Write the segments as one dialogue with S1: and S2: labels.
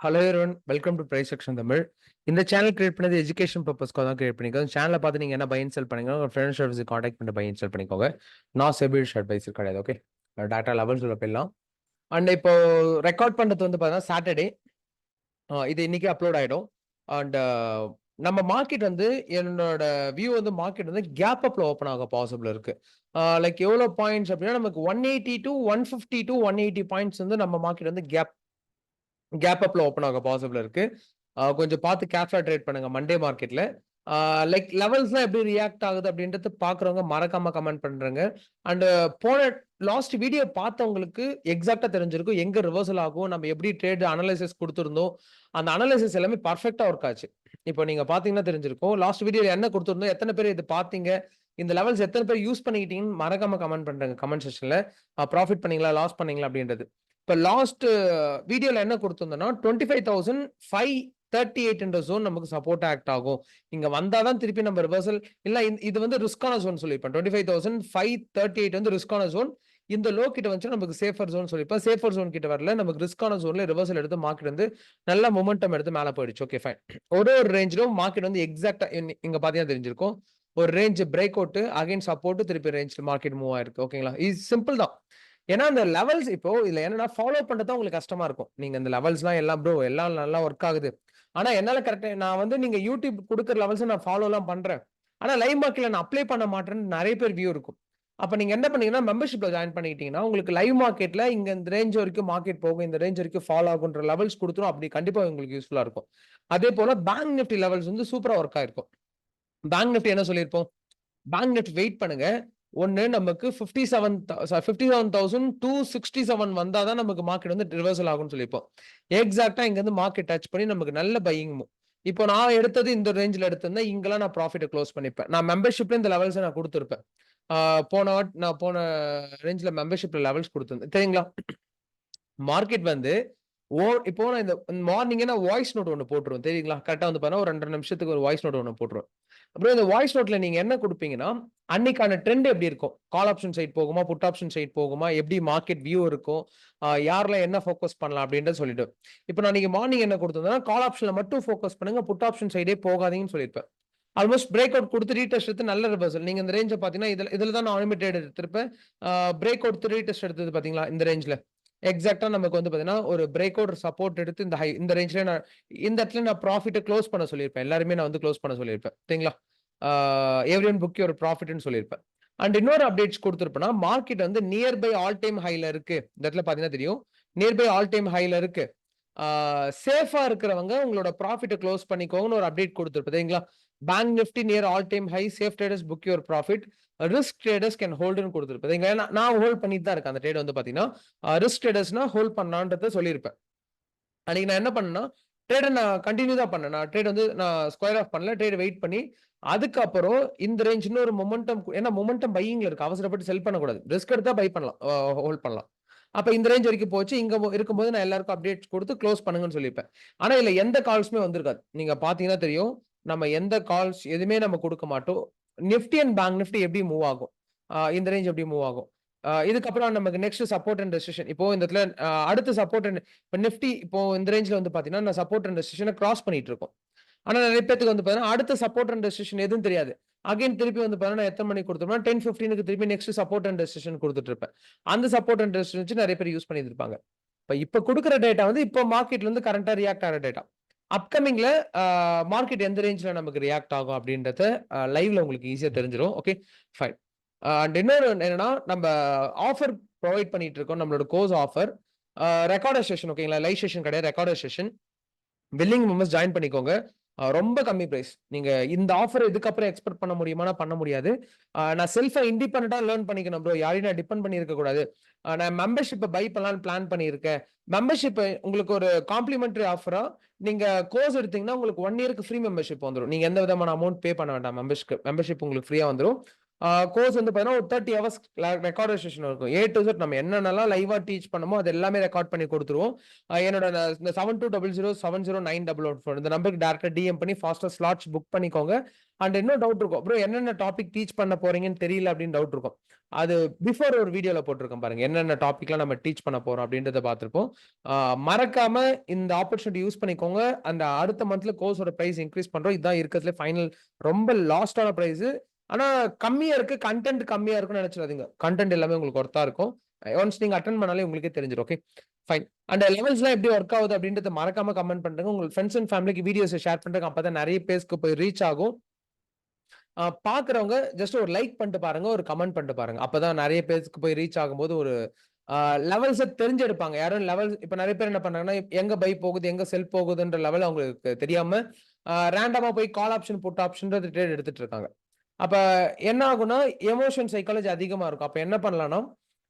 S1: Hello everyone, welcome to price section Tamil. இந்த channel create பண்ணது education பர்பஸ்க்காக தான் கிரியேட் பண்ணிக்கோங்க. சேனலை பார்த்து நீங்கள் என்ன பை அண்ட் செல் பண்ணிக்கோங்க, உங்கள் ஃப்ரெண்ட் சர்வீஸ் காண்டாக்ட் பண்ணி பை அண்ட் செல் பண்ணிக்கோங்க. நான் செபிலிட்டி அட்வைசர் கிடையாது. ஓகே, டேட்டா லெவல்ஸ் உள்ள போயிடலாம். அண்ட் இப்போ ரெக்கார்ட் பண்ணுறது வந்து பார்த்தீங்கன்னா சாட்டர்டே, இது இன்னைக்கு அப்லோட் ஆகிடும். அண்ட் நம்ம மார்க்கெட் வந்து என்னோட வியூ வந்து மார்க்கெட் வந்து கேப் அப்ல ஓப்பன் ஆக பாசிபிள் இருக்கு. லைக் எவ்வளோ பாயிண்ட்ஸ் அப்படின்னா நமக்கு 180 to 150 to 180 பாயிண்ட்ஸ் வந்து நம்ம மார்க்கெட் வந்து கேப் அப்ல ஓப்பன் ஆக பாசிபிள் இருக்கு. கொஞ்சம் பார்த்து கேர்ஃபுல்லா ட்ரேட் பண்ணுங்க மண்டே மார்க்கெட்ல. லைக் லெவல்ஸ்லாம் எப்படி ரியாக்ட் ஆகுது அப்படின்றது பார்க்குறவங்க மறக்காம கமெண்ட் பண்றேங்க. அண்ட் போன லாஸ்ட் வீடியோ பார்த்தவங்களுக்கு எக்ஸாக்டா தெரிஞ்சிருக்கும் எங்க ரிவர்சல் ஆகும், நம்ம எப்படி ட்ரேட் அனலைசிஸ் கொடுத்துருந்தோம். அந்த அனலைசிஸ் எல்லாமே பர்ஃபெக்டா ஒர்க் ஆச்சு. இப்போ நீங்க பாத்தீங்கன்னா தெரிஞ்சிருக்கும் லாஸ்ட் வீடியோல என்ன கொடுத்துருந்தோம், எத்தனை பேர் இது பாத்தீங்க, இந்த லெவல்ஸ் எத்தனை பேர் யூஸ் பண்ணிக்கிட்டீங்கன்னு மறக்காம கமெண்ட் பண்றேங்க கமெண்ட் செக்ஷன்ல. ப்ராஃபிட் பண்ணீங்களா, லாஸ் பண்ணீங்களா அப்படின்றது. இப்போ லாஸ்ட் வீடியோல என்ன கொடுத்திருந்தோம்னா 25,538 என்ற ஜோன் நமக்கு சப்போர்ட் ஆக்ட் ஆகும். இங்க வந்தாதான் திருப்பி நம்ம ரிவர்சல் இல்ல. இது வந்து ரிஸ்கான ஜோன் சொல்லியிருப்பேன். 25,538 வந்து ரிஸ்கான ஜோன். இந்த லோ கிட்ட வந்து நமக்கு சேஃபர் ஜோன் சொல்லியிருப்பேன். சேஃபர் ஜோன் கிட்ட வரல, நமக்கு ரிஸ்கான ஜோன்ல ரிவர்சல் எடுத்து மார்க்கெட் வந்து நல்ல மொமெண்டம் எடுத்து மேல போயிடுச்சு. Okay fine. ஒரு ரேஞ்சிலும் மார்க்கெட் வந்து எக்ஸாக்டா இங்க பாத்தீங்கன்னா தெரிஞ்சிருக்கும். ஒரு range break out again support திருப்பி ரேஞ்ச் மார்க்கெட் மூவ் ஆயிருக்கு. ஓகேங்களா, இது சிம்பிள் தான். ஏன்னா அந்த லெவல்ஸ் இப்போ இதுல என்னன்னா ஃபாலோ பண்றது உங்களுக்கு கஷ்டமா இருக்கும். நீங்க இந்த லெவல்ஸ்லாம் எல்லாம் ப்ரோ எல்லாம் நல்லா ஒர்க் ஆகுது. ஆனா என்னால கரெக்டா நான் வந்து நீங்க யூடியூப் கொடுக்குற லெவல்ஸ் நான் ஃபாலோ எல்லாம் பண்றேன். ஆனா லைவ் மார்க்கெட்ல நான் அப்ளை பண்ண மாட்டேன்னு நிறைய பேர் வியூ இருக்கும். அப்ப நீங்க என்ன பண்ணீங்கன்னா மெம்பர்ஷிப்ல ஜாயின் பண்ணிட்டீங்கன்னா உங்களுக்கு லைவ் மார்க்கெட்ல இங்க இந்த ரேஞ்ச் வரைக்கும் மார்க்கெட் போகும், இந்த ரேஞ்ச் வரைக்கும் ஃபாலோ ஆகுன்ற லெவல்ஸ் கொடுத்துரும். அப்படி கண்டிப்பா உங்களுக்கு யூஸ்ஃபுல்லா இருக்கும். அதே போல பேங்க் நிஃப்டி லெவல்ஸ் வந்து சூப்பரா ஒர்க் ஆயிருக்கும். பேங்க் நிஃப்டி என்ன சொல்லியிருப்போம், பேங்க் நிஃப்டி வெயிட் பண்ணுங்க. ஒன்னு நமக்கு 57,267 வந்தாதான் நமக்கு மார்க்கெட் வந்து ரிவர்சல் ஆகும்னு சொல்லிப்போம். எக்ஸாக்டா இங்க இருந்து மார்க்கெட் டச் பண்ணி நமக்கு நல்ல பையிங். இப்போ நான் எடுத்தது இந்த ரேஞ்சில் எடுத்திருந்தேன். இங்கெல்லாம் நான் ப்ராஃபிட்டை க்ளோஸ் பண்ணிப்பேன். நான் மெம்பர்ஷிப்ல இந்த லெவல்ஸ் நான் கொடுத்துருப்பேன். நான் போன ரேஞ்சில் மெம்பர்ஷிப்ல லெவல்ஸ் கொடுத்துருந்தேன் தெரியுங்களா. மார்க்கெட் வந்து இப்போ நான் இந்த மார்னிங் வாய்ஸ் நோட் ஒன்று போட்டுருவோம் தெரியுங்களா. கரெக்டா வந்து பாருங்க ஒரு 2 நிமிஷத்துக்கு ஒரு வாய்ஸ் நோட் ஒன்று போட்டுருவோம். அப்புறம் இந்த வாய்ஸ் நோட்ல நீங்க என்ன கொடுப்பீங்கன்னா அன்னைக்கான ட்ரெண்ட் எப்படி இருக்கும், கால் ஆப்ஷன் சைட் போகுமா, புட் ஆப்ஷன் சைட் போகுமா, எப்படி மார்க்கெட் வியூ இருக்கும், யாரெல்லாம் என்ன ஃபோக்கஸ் பண்ணலாம் அப்படின்றத சொல்லிட்டு. இப்போ நான் நீங்க மார்னிங் என்ன கொடுத்திருந்தேன்னா கால் ஆப்ஷன்ல மட்டும் ஃபோக்கஸ் பண்ணுங்க, புட் ஆப்ஷன் சைடே போகாதீங்கன்னு சொல்லியிருப்பேன். ஆல்மோஸ்ட் பிரேக் அவுட் கொடுத்து ரீடெஸ்ட் எடுத்து நல்ல ரிவர்சல். நீங்க இந்த ரேஞ்சை பாத்தீங்கன்னா இதுல தான் நான் ட்ரேட் எடுத்திருப்பேன். பிரேக் அவுட் ரீடெஸ்ட் எடுத்தது பாத்தீங்களா இந்த ரேஞ்ச்ல. எக்ஸாக்டா நமக்கு வந்து பாத்தீங்கன்னா ஒரு பிரேக் அவுட் சப்போர்ட் எடுத்து இந்த ரேஞ்ச்ல நான் இந்த இடத்துல நான் ப்ராஃபிட்டை க்ளோஸ் பண்ண சொல்லியிருப்பேன். எல்லாருமே நான் வந்து க்ளோஸ் பண்ண சொல்லியிருப்பேன் சரிங்களா. எவ்ரிஒன் புக் யுவர் ப்ராஃபிட்னு சொல்லியிருப்பேன். அண்ட் இன்னொரு அப்டேட்ஸ் கொடுத்துருப்பேன்னா மார்க்கெட் வந்து நியர்பை ஆல் டைம் ஹைல இருக்கு. இந்த இடத்துல பாத்தீங்கன்னா தெரியும் நியர்பை ஆல் டைம் ஹைல இருக்கு. சேஃபா இருக்கிறவங்க உங்களோட ப்ராஃபிட்டை க்ளோஸ் பண்ணிக்கோங்கன்னு ஒரு அப்டேட் கொடுத்துருப்பேன் சரிங்களா. Bank Nifty near all time high, safe traders book your profit, risk traders can ஹோல்டுன்னு கொடுத்துருப்பேன். நான் ஹோல்ட் பண்ணிட்டு தான் இருக்கேன் அந்த ட்ரேட் வந்து பாத்தீங்கன்னா. ரிஸ்க் ட்ரேடர்ஸ்னா ஹோல்ட் பண்ணலான்றத சொல்லியிருப்பேன். அன்னைக்கு நான் என்ன பண்ணேன்னா ட்ரேடை நான் கண்டினியூ தான் பண்ணேன். நான் ட்ரேட் வந்து நான் ஸ்கொயர் ஆஃப் பண்ணல, ட்ரேட் வெயிட் பண்ணி அதுக்கப்புறம் இந்த ரேஞ்ச் இன்னொரு மொமெண்டம், ஏன்னா மொமெண்டம் பையிங்ல இருக்கு, அவசரப்பட்டு செல் பண்ணக்கூடாது, ரிஸ்க் எடுத்தா பை பண்ணலாம், ஹோல்ட் பண்ணலாம். அப்ப இந்த ரேஞ்ச் வரைக்கும் போச்சு. இங்க இருக்கும்போது நான் எல்லாருக்கும் அப்டேட்ஸ் கொடுத்து க்ளோஸ் பண்ணுங்கன்னு சொல்லியிருப்பேன். ஆனா இதுல எந்த கால்ஸுமே வந்திருக்காது. நீங்க பாத்தீங்கன்னா தெரியும் நம்ம எந்த கால்ஸ் எதுவுமே நம்ம கொடுக்க மாட்டோம். நிஃப்டி அண்ட் பேங்க் நிஃப்டி எப்படி மூவ் ஆகும், இந்த ரேஞ்ச் எப்படி மூவ் ஆகும், இதுக்கப்புறம் நமக்கு நெக்ஸ்ட் சப்போர்ட் அண்ட் ரெசிஸ்டன்ஸ். இப்போ இந்த இடத்துல அடுத்த சப்போர்ட் அண்ட் இப்போ நிஃப்டி இப்போ இந்த ரேஞ்ச்ல வந்து பாத்தீங்கன்னா நான் சப்போர்ட் அண்ட் ரெசிஸ்டன்ஸை கிராஸ் பண்ணிட்டு இருக்கோம். ஆனா நிறைய பேருக்கு வந்து பாத்தீங்கன்னா அடுத்த சப்போர்ட் அண்ட் ரெசிஸ்டன்ஸ் எதுவும் தெரியாது. அகைன் திருப்பி வந்து பாத்தீங்கன்னா எத்தனை மணிக்கு கொடுத்தோம்னா 10:15 திருப்பி நெக்ஸ்ட் சப்போர்ட் அண்ட் ரெசிஸ்டன்ஸ் கொடுத்துட்டு இருப்பேன். அந்த சப்போர்ட் அண்ட் ரெசிஸ்டன்ஸ் நிறைய பேர் யூஸ் பண்ணிட்டு இருப்பாங்க. இப்ப கொடுக்குற டேட்டா வந்து இப்போ மார்க்கெட்ல இருந்து கரண்டா ரியாக்ட் ஆகிற டேட்டா. அப்கமிங்ல மார்க்கெட் எந்த ரேஞ்ச்ல நமக்கு ரியாக்ட் ஆகும் அப்படின்றத லைவ்ல உங்களுக்கு ஈஸியா தெரிஞ்சிடும். Okay fine. அண்ட் இன்னொரு என்னன்னா நம்ம ஆஃபர் ப்ரொவைட் பண்ணிட்டு இருக்கோம். நம்மளோட கோர்ஸ் ஆஃபர் ரெக்கார்டர் செஷன். ஓகேங்களா, லைவ் செஷன் கிடையாது, recorder session. Willing members join பண்ணிக்கோங்க. ரொம்ப கம்மி பிரைஸ். நீங்க இந்த ஆஃபர் இதுக்கப்புறம் எக்ஸ்பெக்ட் பண்ண முடியுமா, பண்ண முடியாது. நான் செல்ஃபா இண்டிபெண்டா லேர்ன் பண்ணிக்கணும் ப்ரோ, யாரையும் நான் டிபெண்ட் பண்ணி இருக்க கூடாது. நான் மெம்பர்ஷிப்பை பை பண்ணலாம்னு பிளான் பண்ணியிருக்கேன். மெம்பர்ஷிப் உங்களுக்கு ஒரு காம்ப்ளிமெண்டரி ஆஃபரா நீங்க கோர்ஸ் எடுத்தீங்கன்னா உங்களுக்கு 1 இயருக்கு ஃப்ரீ மெம்பர்ஷிப் வந்துடும். நீங்க எந்த விதமான அமௌண்ட் பே பண்ண வேண்டாம். மெம்பர்ஷிப் உங்களுக்கு ஃப்ரீயா வந்துடும். கோர்ஸ் வந்து பார்த்தீங்கன்னா ஒரு 30 ஹவர்ஸ் ரெக்கார்டட் செஷன் இருக்கும். A to Z நம்ம என்னென்னலாம் லைவா டீச் பண்ணமோ அது எல்லாமே ரெக்கார்ட் பண்ணி கொடுத்துருவோம். என்னோட இந்த 7200709044 இந்த நம்பருக்கு டைரக்டா DM பண்ணி ஃபாஸ்டா ஸ்லாட்ஸ் புக் பண்ணிக்கோங்க. அண்ட் இன்னும் டவுட் இருக்கும். ப்ரோ என்னென்ன டாபிக் டீச் பண்ண போறீங்கன்னு தெரியல அப்படின்னு டவுட் இருக்கும். அது பிஃபோர் ஒரு வீடியோல போட்டிருக்கேன் பாருங்க. என்னென்ன டாபிக்லாம் நம்ம டீச் பண்ண போறோம் அப்படின்றத பார்த்திருப்போம். மறக்காம இந்த ஆப்பர்ச்சுனிட்டி யூஸ் பண்ணிக்கோங்க. அந்த அடுத்த மந்த்ல கோர்ஸோட பிரைஸ் இன்க்ரீஸ் பண்றோம். இதுதான் இருக்கிறதுல ஃபைனல் ரொம்ப லாஸ்டான பிரைஸ். ஆனா கம்மியா இருக்கு. கண்டென்ட் கம்மியா இருக்குன்னு நினைச்சிடாதீங்க. கண்டென்ட் எல்லாமே உங்களுக்கு ஒர்த்தா இருக்கும். ஒன்ஸ் நீங்க அட்டெண்ட் பண்ணாலே உங்களுக்கே தெரிஞ்சிரும். Okay fine. அண்ட் லெவல்ஸ்லாம் எப்படி ஒர்க் ஆகுது அப்படின்றத மறக்காம கமெண்ட் பண்றேங்க. உங்க ஃப்ரெண்ட்ஸ் அண்ட் ஃபேமிலிக்கு வீடியோஸ் ஷேர் பண்றேங்க. அப்பதான் நிறைய பேருக்கு போய் ரீச் ஆகும். பாக்குறவங்க ஜஸ்ட் ஒரு லைக் பண்ணிட்டு பாருங்க, ஒரு கமெண்ட் பண்ணிட்டு பாருங்க. அப்பதான் நிறைய பேருக்கு போய் ரீச் ஆகும்போது ஒரு லெவல்ஸை தெரிஞ்செடுப்பாங்க. யாரும் லெவல் இப்ப நிறைய பேர் என்ன பண்றாங்கன்னா, எங்க பை போகுது எங்க செல் போகுதுன்ற லெவல் அவங்களுக்கு தெரியாம ரேண்டமா போய் கால் ஆப்ஷன் புட் ஆப்ஷன்றது ட்ரேட் எடுத்துட்டு இருக்காங்க. அப்ப என்ன ஆகும்னா எமோஷன் சைக்காலஜி அதிகமா இருக்கும். அப்ப என்ன பண்ணலாம்னா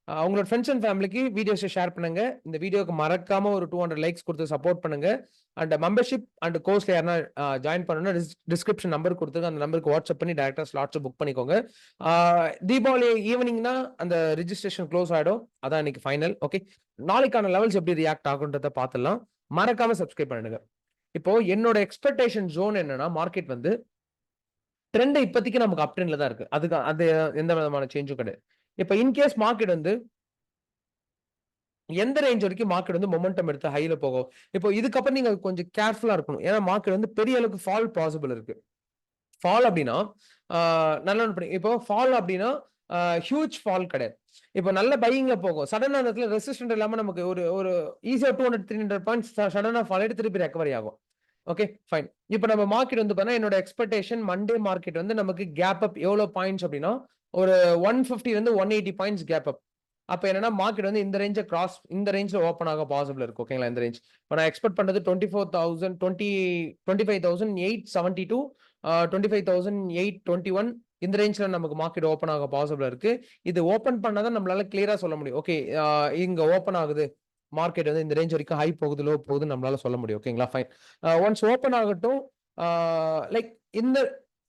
S1: உங்களோட ஃப்ரெண்ட்ஸ் அண்ட் ஃபேமிலிக்கு வீடியோஸை ஷேர் பண்ணுங்க. இந்த வீடியோக்கு மறக்காம ஒரு 200 லைக்ஸ் கொடுத்து சப்போர்ட் பண்ணுங்க. அண்ட் மெம்பர்ஷிப் அண்ட் கோர்ஸ்ல யாரா ஜாயின் பண்ணணும்னா டிஸ்கிரிப்ஷன் நம்பர் கொடுத்துருங்க. அந்த நம்பருக்கு வாட்ஸ்அப் பண்ணி டைரக்டா ஸ்லாட்ஸ் புக் பண்ணிக்கோங்க. தீபாவளி ஈவினிங்னா அந்த ரிஜிஸ்ட்ரேஷன் க்ளோஸ் ஆயிடும். அதான் இன்னைக்கு ஃபைனல். ஓகே, நாளைக்கான லெவல்ஸ் எப்படி ரியாக்ட் ஆகுன்றத பார்த்துடலாம். மறக்காம சப்ஸ்கிரைப் பண்ணுங்க. இப்போ என்னோட எக்ஸ்பெக்டேஷன் ஜோன் என்னன்னா, மார்க்கெட் வந்து ட்ரெண்ட் இப்போதைக்கு நமக்கு அப் ட்ரெண்ட்ல தான் இருக்கு. அதுக்கு அது எந்த விதமான சேஞ்சும் கிடையாது. இப்ப இன்கேஸ் மார்க்கெட் வந்து எந்த ரேஞ்ச் வரைக்கும் மார்க்கெட் வந்து மொமெண்டம் எடுத்து ஹைல போகும். இப்போ இதுக்கப்புறம் நீங்க கொஞ்சம் கேர்ஃபுல்லா இருக்கணும். ஏன்னா மார்க்கெட் வந்து பெரிய அளவுக்கு ஃபால் பாசிபிள் இருக்கு. ஃபால் அப்படின்னா நல்லா இப்போ ஃபால் அப்படின்னா ஹியூஜ் ஃபால் கிடையாது. இப்போ நல்ல பையிங்ல போகும். சடனா அந்த இடத்துல ரெசிஸ்டன்ட் இல்லாம நமக்கு ஒரு ஒரு ஈஸியா 200-300 பாயிண்ட்ஸ் சடனா ஃபால் ஆயிட்டு திருப்பி ரெக்கவரி ஆகும். Okay fine. இப்போ நம்ம மார்க்கெட் வந்து பார்த்தா என்னோட எக்ஸ்பெக்டேஷன் மண்டே மார்க்கெட் வந்து நமக்கு கேப் அப் எவ்வளவு பாயிண்ட்ஸ் அப்படின்னா ஒரு 150 வந்து 180 பாயிண்ட்ஸ் கேப் அப். அப்ப என்னன்னா மார்க்கெட் வந்து இந்த ரேஞ்சை கிராஸ் இந்த ரேஞ்ச்ல ஓப்பன் ஆக பாசிபிள் இருக்கு. ஓகேங்களா, இந்த ரேஞ்ச் இப்போ நான் எக்ஸ்பெக்ட் பண்றது 25,872 25,821 இந்த ரேஞ்ச்ல நமக்கு மார்க்கெட் ஓப்பன் ஆக பாசிபிள் இருக்கு. இது ஓப்பன் பண்ணாதான் நம்மளால கிளியரா சொல்ல முடியும். ஓகே, இங்க ஓப்பன் ஆகுது மார்க்கெட் வந்து இந்த ரேஞ்ச் வரைக்கும் ஹை போகுது லோ போகுதுன்னு நம்மளால சொல்ல முடியும். ஓகேங்களா ஃபைன். ஒன்ஸ் ஓப்பன் ஆகட்டும். லைக் இந்த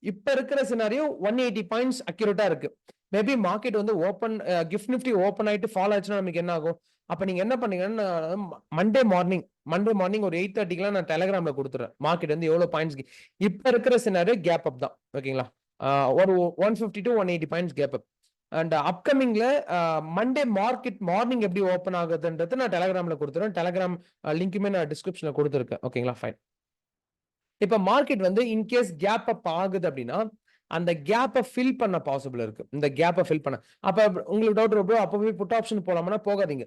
S1: இப்ப இருக்கிற சினாரியோ 180 பாயிண்ட்ஸ் அக்யூரேட்டா இருக்கு. மேபி மார்க்கெட் வந்து ஓப்பன் கிஃப்ட் நிஃப்டி ஓப்பன் ஆயிட்டு ஃபால் ஆச்சுன்னா நமக்கு என்ன ஆகும்? அப்ப நீங்க என்ன பண்ணீங்கன்னா மண்டே மார்னிங் ஒரு 8:30க்குலாம் நான் டெலிகிராம்ல கொடுத்துறேன். மார்க்கெட் வந்து எவ்வளவு பாயிண்ட்ஸ் இப்ப இருக்கிற சினாரியோ கேப் அப் தான். ஓகேங்களா, ஒரு 150 to 180 points gap up. And அப்கமிங்ல மண்டே மார்க்கெட் மார்னிங் எப்படி ஓப்பன் ஆகுதுன்றது நான் டெலிகிராம்ல கொடுத்துறேன். டெலிகிராம் லிங்க்குமே நான் டிஸ்கிரிப்ஷன்ல கொடுத்துருக்கேன். ஓகேங்களா ஃபைன். இப்ப மார்க்கெட் வந்து இன்கேஸ் கேப் அப் ஆகுது அப்படின்னா அந்த கேப்பை ஃபில் பண்ண பாசிபிள் இருக்கு. இந்த கேப்பை ஃபில் பண்ண அப்ப உங்களுக்கு டவுட் இருக்கும், அப்ப போய் புட் ஆப்ஷன் போலாம்னா போகாதீங்க.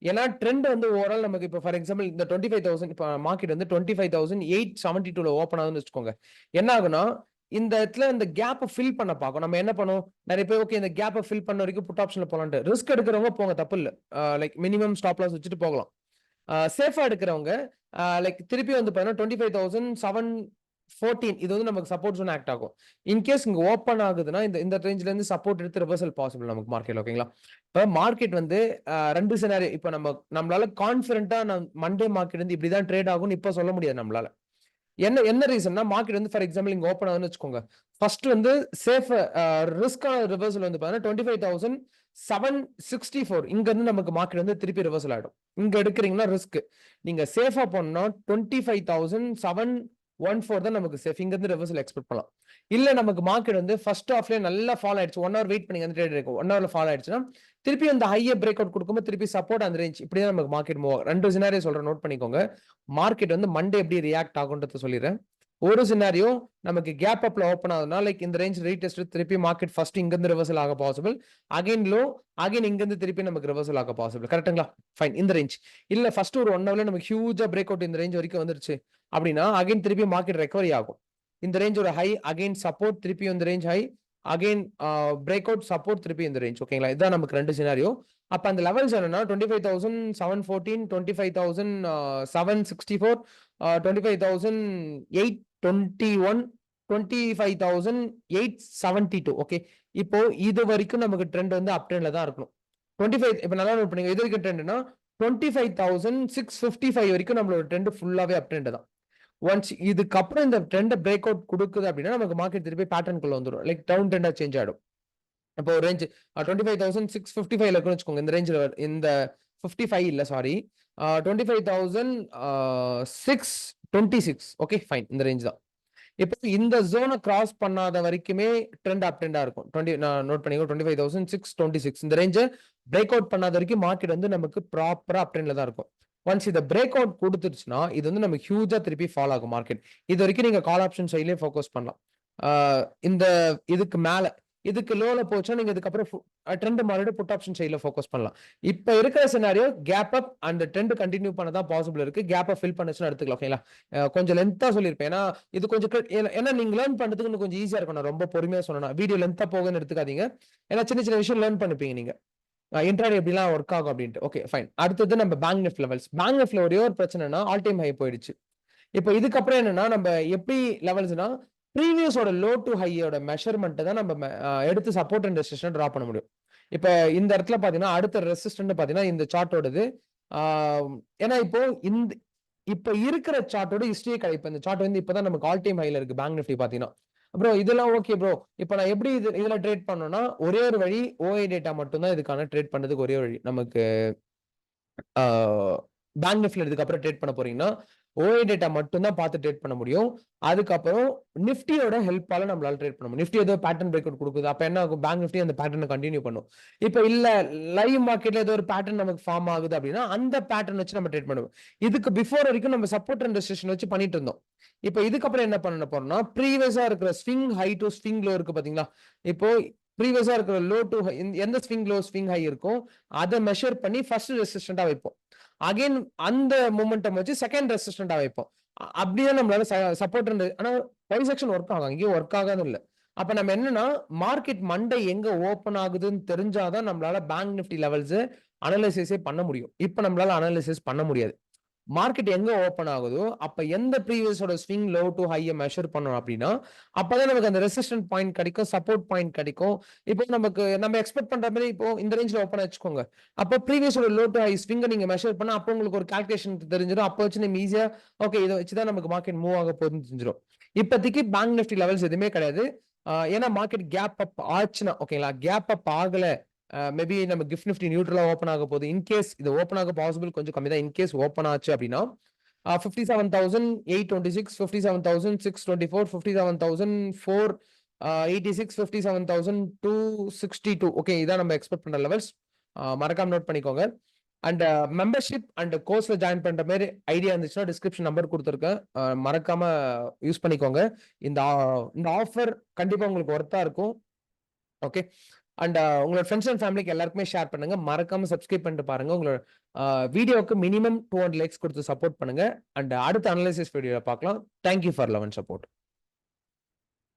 S1: ஏன்னா ட்ரெண்ட் வந்து ஓவரால் நமக்கு இப்போ ஃபார் எக்ஸாம்பிள் இந்த 25,000 இப்போ மார்க்கெட் வந்து 25,872 ஓப்பன் ஆகுதுன்னு வச்சுக்கோங்க. என்ன ஆகுனா இந்த இடத்துல இந்த கேப்பை ஃபில் பண்ண பார்க்கும். நம்ம என்ன பண்ணுவோம், நிறைய பேர் ஓகே இந்த கேப்பை ஃபில் பண்ண வரைக்கும் புட் ஆப்ஷன்ல போலான்ட்டு ரிஸ்க் எடுக்கிறவங்க போங்க, தப்பு இல்லை. லைக் மினிமம் ஸ்டாப் லாஸ் வச்சுட்டு போகலாம். சேஃபா எடுக்கிறவங்க லைக் திருப்பி வந்து பார்த்தீங்கன்னா 25,714 இது வந்து நமக்கு சப்போர்ட் ஜோன் ஆக்ட் ஆகும். இன்கேஸ் இங்க ஓப்பன் ஆகுதுன்னா இந்த ரேஞ்ச்ல இருந்து சப்போர்ட் எடுத்து ரிவர்சல் பாசிபிள் நமக்கு மார்க்கெட். ஓகேங்களா, இப்போ மார்க்கெட் வந்து ரெண்டு சினாரியோ. இப்போ நம்மளால கான்பிடண்டா மண்டே மார்க்கெட் வந்து இப்படிதான் ட்ரேட் ஆகும்னு இப்போ சொல்ல முடியாது நம்மளால. என்ன ரீசன்னா மார்க்கெட் வந்து ஃபார் எக்ஸாம்பிள் இங்க ஓப்பன் ஆகுதுன்னு வச்சுக்கோங்க. ஃபர்ஸ்ட் வந்து சேஃப் ரிஸ்கான ரிவர்சல் வந்து பார்த்தீங்கன்னா 25,764 இங்க இருந்து நமக்கு மார்க்கெட் வந்து திருப்பி ரிவர்சல் ஆயிடும். இங்க எடுக்கிறீங்கன்னா ரிஸ்க். நீங்க சேஃபா போனா 25,714 தான் நமக்கு சேஃப். இங்க இருந்து ரிவர்சல் எக்ஸ்பெக்ட் பண்ணலாம். இல்ல நமக்கு மார்க்கெட் வந்து ஃபர்ஸ்ட் ஹாஃப்ல நல்லா ஃபால் ஆயிடுச்சு, 1 ஹவர் வெயிட் பண்ணி அந்த ட்ரேட் இருக்கும், 1 ஹவர்ல ஃபால் ஆயிடுச்சுன்னா திருப்பி அந்த ஹையை பிரேக் அவுட் கொடுக்கும்போது திருப்பி சப்போர்ட் அந்த ரேஞ்ச் இப்படிதான் நமக்கு மார்க்கெட் மூவ் ஆகும். ரெண்டு சினாரியோ சொல்றேன், நோட் பண்ணிக்கோங்க. மார்க்கெட் வந்து மண்டே எப்படி ரியாக்ட் ஆகுன்றத சொல்லிடுறேன். ஒரு சினாரியோ நமக்கு கேப் அப்ல ஓப்பன் ஆகுதுன்னா லைக் இந்த ரேஞ்ச் ரீடெஸ்ட் திருப்பி மார்க்கெட் ஃபர்ஸ்ட் இங்க இருந்து ரிவர்சல் ஆக பாசிபிள், அகைன் லோ, அகைன் இங்க இருந்து திருப்பி நமக்கு ரிவர்சல் ஆக பாசிபிள். கரெக்ட்டுங்களா ஃபைன். இந்த ரேஞ்ச் இல்ல ஃபர்ஸ்ட் ஒரு 1 ஹவர்ல நமக்கு ஹியூஜா பிரேக் அவுட் இந்த ரேஞ்ச் வரைக்கும் வந்துருச்சு அப்படின்னா அகைன் திருப்பி மார்க்கெட் ரெக்கவரி ஆகும். இந்த ரேஞ்ச் ஒரு ஹை, அகைன் சப்போர்ட், திருப்பி இந்த range high, again break out, support, திருப்பி இந்த ரேஞ்ச். ஓகேங்களா, இதுதான் நமக்கு ரெண்டு சினாரியோ. அப்ப அந்த லெவல்ஸ் என்னன்னா 25,714 25,764 25,821 25,872. ஓகே, இப்போ இது வரைக்கும் நமக்கு ட்ரெண்ட் வந்து அப் ட்ரெண்ட்ல தான் இருக்கணும். 25 இப்ப நல்லா நோட் பண்ணுங்க, இது வரைக்கும் ட்ரெண்ட்னா 25,655 வரைக்கும் நம்மளோட ட்ரெண்ட் ஃபுல்லாவே அப் ட்ரெண்ட் தான். ஒன்ஸ் இதுக்கப்புறம் இந்த ட்ரெண்ட் பிரேக் அவுட் கொடுக்குது அப்படின்னா நமக்கு மார்க்கெட் திருப்பி பேட்டர்னுக்குள்ள வந்துடும், லைக் டவுன் ட்ரெண்டா சேஞ்ச் ஆயிடும். இப்போ ஒரு ரேஞ்ச் 25,655 இருக்குன்னு வச்சுக்கோங்க. இந்த ரேஞ்சில இந்த 55 இல்ல சாரி. 25,626 okay fine. இந்த ரேஞ்ச் தான். இப்போ இந்த ஜோன கிராஸ் பண்ணாத வரைக்குமே ட்ரெண்ட் அப் ட்ரெண்டா இருக்கும். 20 நான் நோட் பண்ணிக்கோ 25,626 இந்த ரேஞ்ச பிரேக் அவுட் பண்ணாத வரைக்கும் மார்க்கெட் வந்து நமக்கு ப்ராப்பரா அப் ட்ரெண்ட்ல தான் இருக்கும். ஒன்ஸ் இத பிரேக் அவுட் குடுத்துருச்சுன்னா, இது வந்து நமக்கு ஹியூஜா திருப்பி ஃபால் ஆகும் மார்க்கெட். இதுவரைக்கும் நீங்க கால் ஆப்ஷன் சைட்லயே ஃபோக்கஸ் பண்ணலாம். ஆ இந்த இதுக்கு மேல இதுக்கு லோல போச்சுன்னா, நீங்க இதுக்கப்புறம் ட்ரெண்ட் மாறிட்டு புட் ஆப்ஷன் சைட்ல ஃபோக்கஸ் பண்ணலாம். இப்ப இருக்கிற scenario keep up and trend continue பண்ண தான் பாசிபிள் இருக்கு. கேப்ப ஃபில் பண்ணுச்சுன்னா எடுத்துக்கலாம். ஓகேங்களா? கொஞ்சம் லென்த்தா சொல்லியிருப்பேன். ஏன்னா, இது கொஞ்சம் ஏன்னா நீங்க லேர்ன் பண்றதுக்கு இன்னும் கொஞ்சம் ஈஸியா இருக்கும். நான் ரொம்ப பொறுமையா சொன்னேன்னா. வீடியோ லென்த்தா போகுதுன்னு எடுத்துக்காதீங்க. ஏன்னா சின்ன சின்ன விஷயம் லேர்ன் பண்ணிப்பீங்க நீங்க. இன்ட்ராடே எப்படிலாம் ஒர்க் ஆகும் அப்படின்ட்டு. Okay fine. அடுத்தது நம்ம பேங்க் நிஃப்டி லெவல்ஸ். பேங்க் நிஃப்டில ஒரே ஒரு பிரச்சனைன்னா, ஆல் டைம் ஹை போயிடுச்சு. இப்ப இதுக்கப்புறம் என்னன்னா, நம்ம எப்படி லெவல்ஸ்னா, ப்ரீவியஸோட லோ டூ ஹையோட மெஷர்மென்ட்ட தான் நம்ம எடுத்து சப்போர்ட் அண்ட் ரெசிஸ்டன்ட் டிரா பண்ண முடியும். இப்ப இந்த இடத்துல பாத்தீங்கன்னா, அடுத்த ரெசிஸ்டன்ட் பாத்தீங்கன்னா, இந்த சார்ட்டோடது. ஆ ஏன்னா இப்போ இப்ப இருக்கிற சார்ட்டோட ஹிஸ்டரியே இப்ப இந்த சார்ட் வந்து இப்பதான் நமக்கு ஆல் டைம் ஹைல இருக்கு பேங்க் நிஃப்டி பாத்தீங்கன்னா. ப்ரோ இதெல்லாம் ஓகே ப்ரோ. இப்ப நான் எப்படி இதுல ட்ரேட் பண்ணணும்னா, ஒரே ஒரு வழி ஓஐ டேட்டா மட்டும் தான் இதுக்கான ட்ரேட் பண்றதுக்கு ஒரே வழி. நமக்கு ஆ பேங்க் நிஃப்டில இதுக்கப்புறம் ட்ரேட் பண்ண போறீங்கன்னா, ஓஐ டேட்டா மட்டும் தான் பார்த்து ட்ரேட் பண்ண முடியும். அதுக்கப்புறம் நிஃப்டியோட ஹெல்ப்பால நம்மளால ட்ரேட் பண்ண முடியும். நிஃப்டி ஏதோ பேட்டர்ன் பிரேக் அவுட் குடுக்குது. அப்ப என்ன ஆகும்? பேங்க் நிஃப்டி அந்த பேட்டர்ன கன்டின்யூ பண்ணும். இப்ப இல்ல லைவ் மார்க்கெட்ல ஏதோ ஒரு பேட்டர்ன் நமக்கு ஃபார்ம் ஆகுது அப்படின்னா, அந்த பேட்டர்ன் வச்சு நம்ம ட்ரேட் பண்ணுவோம். இதுக்கு பிஃபோர் வரைக்கும் நம்ம சப்போர்ட் அண்ட் ரெசிஸ்டன்ஸ் வச்சு பண்ணிட்டு இருந்தோம். இப்ப இதுக்கப்புறம் என்ன பண்ண போறோம்னா, ப்ரீவியஸா இருக்கிற swing high to swing low இருக்கு பாத்தீங்களா? இப்போ ப்ரீவியஸா இருக்கிற லோ டு ஹை எந்த ஸ்விங் லோ, ஸ்விங் ஹை இருக்கோ, அத மெஷர் பண்ணி ஃபர்ஸ்ட் ரெசிஸ்டன்ட்டா வைப்போம். அகைன் அந்த மொமெண்டம் வச்சு செகண்ட் ரெசிஸ்டன்ட்டா வைப்போம். அப்படியே நம்மளால சப்போர்ட் ஆனா பிரைஸ் ஆக்ஷன் ஒர்க் ஆகும். அங்கேயும் ஒர்க் ஆகாதுன்னு இல்ல. அப்ப நம்ம என்னன்னா, மார்க்கெட் மண்டே எங்க ஓப்பன் ஆகுதுன்னு தெரிஞ்சாதான் நம்மளால பேங்க் நிஃப்டி லெவல்ஸ் அனலைசிஸே பண்ண முடியும். இப்ப நம்மளால அனலைசிஸ் பண்ண முடியாது. மார்க்கெட் எங்க ஓப்பன் ஆகுதோ, அப்ப எந்த ப்ரீவியஸோட ஸ்விங் லோ டூ ஹைய மெஷர் பண்ணோம் அப்படின்னா, அப்பதான் நமக்கு அந்த ரெசிஸ்டன்ட் பாயிண்ட் கிடைக்கும், சப்போர்ட் பாயிண்ட் கிடைக்கும். இப்போ நம்ம எக்ஸ்பெக்ட் பண்ற மாரி இப்போ இந்த ரேஞ்ச்ல ஓப்பன் வச்சுக்கோங்க. அப்ப ப்ரீவியஸோட லோ டூ ஹை ஸ்விங்க நீங்க மெஷர் பண்ணா, அப்போ உங்களுக்கு ஒரு கால்குலேஷன் தெரிஞ்சிரும். அப்ப வச்சு நம்ம ஈஸியா ஓகே இத வச்சு தான் நமக்கு மார்க்கெட் மூவ் ஆக போகுதுன்னு தெரிஞ்சிரும். இப்போதைக்கு பேங்க் நிஃப்டி லெவல்ஸ் எதுவுமே கிடையாது. ஏன்னா மார்க்கெட் கேப் அப் ஆச்சுன்னா ஓகேங்களா? கேப் அப் ஆகல மேபி நம்ம கிஃப்ட் நிஃப்டி நியூட்ரலா ஓப்பன் ஆக போகுது. இன்கேஸ் இது ஓப்பன் ஆக பாசிபிள் கொஞ்சம் கம்மி தான். இன்கேஸ் ஓப்பன் ஆச்சு அப்படின்னா 57,826, 57,624, 57,486, 57,262 ஓகே இதான் நம்ம எக்ஸ்பெக்ட் பண்ற லெவல்ஸ். மறக்காம நோட் பண்ணிக்கோங்க. அண்ட் மெம்பர்ஷிப் அண்ட் கோர்ஸ்ல ஜாயின் பண்ற மாதிரி ஐடியா இருந்துச்சுன்னா டிஸ்கிரிப்ஷன் நம்பர் கொடுத்துருக்கேன். மறக்காம யூஸ் பண்ணிக்கோங்க. இந்த இந்த ஆஃபர் கண்டிப்பா உங்களுக்கு ஒர்த்தா இருக்கும். ஓகே. அண்ட் உங்களோட ஃப்ரெண்ட்ஸ் அண்ட் ஃபேமிலிக்கு எல்லாருக்குமே ஷேர் பண்ணுங்க. மறக்காம சப்ஸ்கிரைப் பண்ணிட்டு பாருங்க. உங்களோட வீடியோக்கு மினிமம் 200 லைக்ஸ் கொடுத்து சப்போர்ட் பண்ணுங்க. அண்ட் அடுத்த அனலைசிஸ் வீடியோல பார்க்கலாம். Thank you for love and support.